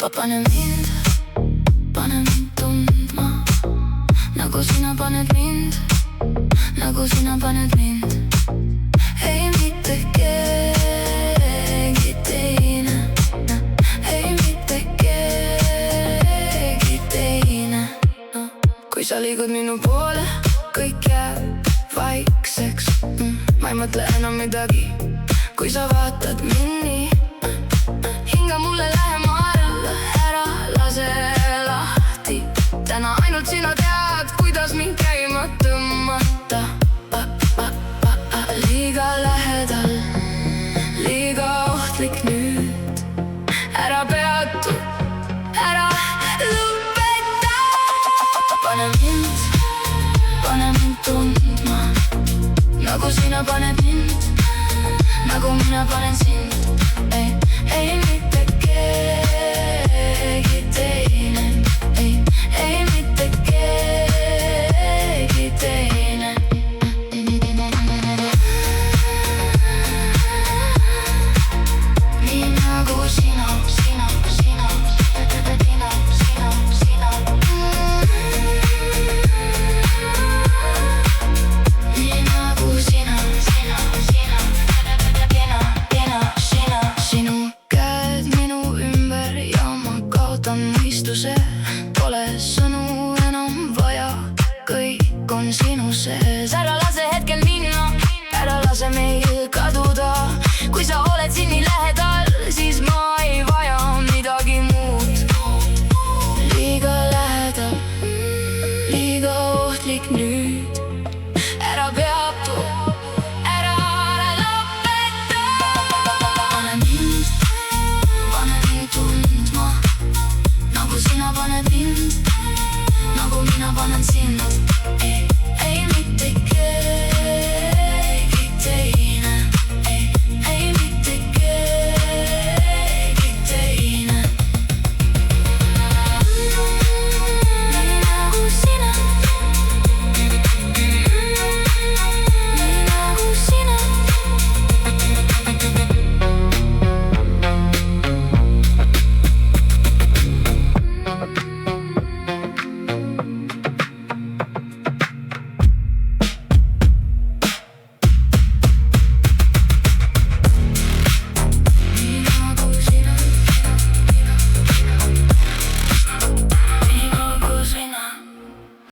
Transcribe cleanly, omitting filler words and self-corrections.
pane mind tundma, nagu sina paned mind, nagu sina paned mind. Ei mitte keegi teine, ei mitte keegi teine. Kui sa liigud minu poole, kõik jääb vaikseks. Ma ei mõtle enam midagi, kui sa vaatad mind nii. Hinga mulle lähema alla, ära lase lahti. Täna ainult sina tead, kuidas mind käima tõmmata. Liiga lähedal, liiga ohtlik nüüd. Ära peatu, ära lõpeta. Pane mind tundma, nagu sina paned mind, nagu mina panen sind. Ei mitte keegi teine, ei mitte keegi teine. Nii nagu sina. Nii nagu sina. Sinu käed minu ümber ja ma kaotan mõistuse. Pole sõnu enam vaja, kõik on sinu sees. Ära lase hetkel minna, ära lase meil kaduda. Kui sa oled siin nii lähedal, siis ma ei vaja midagi muud. Liiga lähedal, liiga ohtlik nüüd. Ära peatu, ära lõpeta. Pane mind tundma, nagu sina paned mind, nagu mina panen sind.